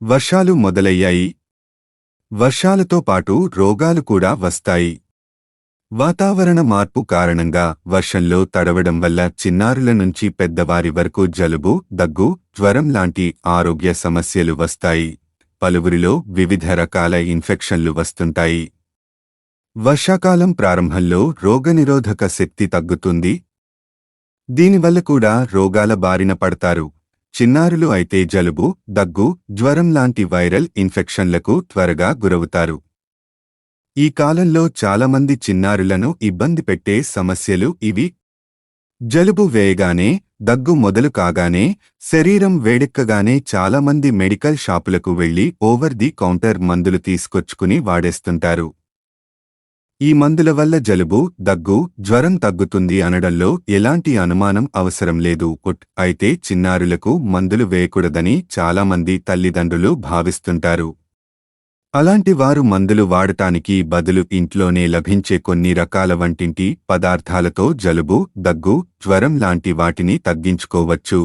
వర్షాలు మొదలయ్యాయి. వర్షాలతో పాటు రోగాలు కూడా వస్తాయి. వాతావరణ మార్పు కారణంగా వర్షంలో తడవడం వల్ల చిన్నారుల నుంచి పెద్దవారి వరకు జలుబు, దగ్గు, జ్వరం లాంటి ఆరోగ్య సమస్యలు వస్తాయి. పలువురిలో వివిధ రకాల ఇన్ఫెక్షన్లు వస్తుంటాయి. వర్షాకాలం ప్రారంభంలో రోగనిరోధక శక్తి తగ్గుతుంది. దీనివల్ల కూడా రోగాల బారిన పడతారు. చిన్నారులు అయితే జలుబు, దగ్గు, జ్వరం లాంటి వైరల్ ఇన్ఫెక్షన్లకు త్వరగా గురవుతారు. ఈ కాలంలో చాలామంది చిన్నారులను ఇబ్బంది పెట్టే సమస్యలు ఇవి. జలుబు వేయగానే, దగ్గు మొదలు కాగానే, శరీరం వేడెక్కగానే చాలామంది మెడికల్ షాపులకు వెళ్లి ఓవర్ ది కౌంటర్ మందులు తీసుకొచ్చుకుని వాడేస్తుంటారు. ఈ మందుల వల్ల జలుబు, దగ్గు, జ్వరం తగ్గుతుంది అనడంలో ఎలాంటి అనుమానం అవసరం లేదు. అయితే చిన్నారులకు మందులు వేయకూడదని చాలామంది తల్లిదండ్రులు భావిస్తుంటారు. అలాంటి వారు మందులు వాడటానికి బదులు ఇంట్లోనే లభించే కొన్ని రకాల వంటింటి పదార్థాలతో జలుబు, దగ్గు, జ్వరం లాంటి వాటిని తగ్గించుకోవచ్చు.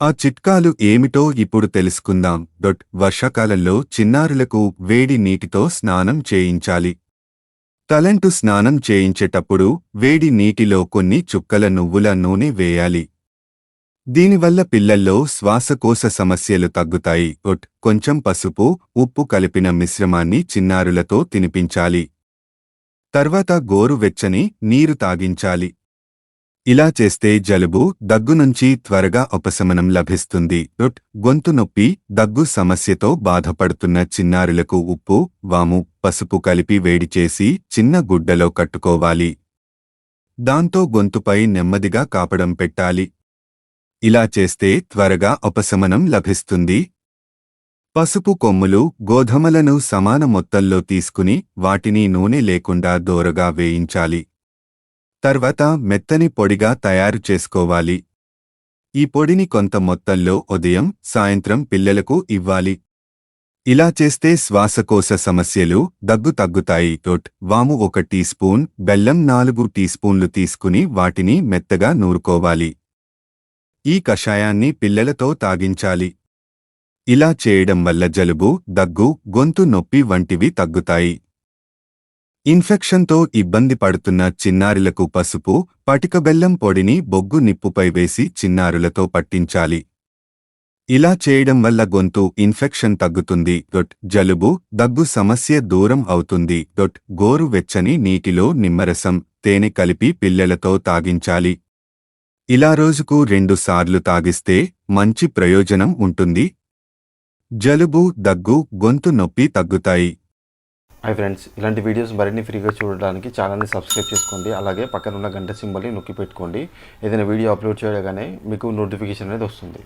ఆ చిట్కాలు ఏమిటో ఇప్పుడు తెలుసుకుందాం. వర్షాకాలంలో చిన్నారులకు వేడి నీటితో స్నానం చేయించాలి. తలంటు స్నానం చేయించేటప్పుడు వేడి నీటిలో కొన్ని చుక్కల నువ్వుల నూనె వేయాలి. దీనివల్ల పిల్లల్లో శ్వాసకోశ సమస్యలు తగ్గుతాయి. కొంచెం పసుపు, ఉప్పు కలిపిన మిశ్రమాన్ని చిన్నారులతో తినిపించాలి. తర్వాత గోరువెచ్చని నీరు తాగించాలి. ఇలా చేస్తే జలుబు, దగ్గు నుంచి త్వరగా ఉపశమనం లభిస్తుంది. గొంతు నొప్పి, దగ్గు సమస్యతో బాధపడుతున్న చిన్నారులకు ఉప్పు, వాము, పసుపు కలిపి వేడిచేసి చిన్న గుడ్డలో కట్టుకోవాలి. దాంతో గొంతుపై నెమ్మదిగా కాపడం పెట్టాలి. ఇలా చేస్తే త్వరగా ఉపశమనం లభిస్తుంది. పసుపు కొమ్ములు, గోధుమలను సమాన మొత్తంలో తీసుకుని వాటిని నూనె లేకుండా దోరగా వేయించాలి. తర్వాత మెత్తని పొడిగా తయారు చేసుకోవాలి. ఈ పొడిని కొంత మొత్తంలో ఉదయం, సాయంత్రం పిల్లలకు ఇవ్వాలి. ఇలా చేస్తే శ్వాసకోశ సమస్యలు, దగ్గు తగ్గుతాయి. వాము 1 టీ స్పూన్, బెల్లం 4 టీ స్పూన్లు తీసుకుని వాటిని మెత్తగా నూరుకోవాలి. ఈ కషాయాన్ని పిల్లలతో తాగించాలి. ఇలా చేయడం వల్ల జలుబు, దగ్గు, గొంతు నొప్పి వంటివి తగ్గుతాయి. ఇన్ఫెక్షన్తో ఇబ్బంది పడుతున్న చిన్నారులకు పసుపు, పటిక బెల్లం పొడిని బొగ్గు నిప్పుపై వేసి చిన్నారులతో పట్టించాలి. ఇలా చేయడం వల్ల గొంతు ఇన్ఫెక్షన్ తగ్గుతుంది. జలుబు, దగ్గు సమస్య దూరం అవుతుంది. గోరువెచ్చని నీటిలో నిమ్మరసం, తేనె కలిపి పిల్లలతో తాగించాలి. ఇలా రోజుకు 2 సార్లు తాగిస్తే మంచి ప్రయోజనం ఉంటుంది. జలుబు, దగ్గు, గొంతు నొప్పి తగ్గుతాయి. హాయ్ ఫ్రెండ్స్, ఇలాంటి వీడియోస్ మరిన్ని ఫ్రీగా చూడడానికి ఛానల్ని సబ్స్క్రైబ్ చేసుకోండి. అలాగే పక్కన ఉన్న గంట సింబల్ని నొక్కి పెట్టుకోండి. ఏదైనా వీడియో అప్లోడ్ చేయగానే మీకు నోటిఫికేషన్ అనేది వస్తుంది.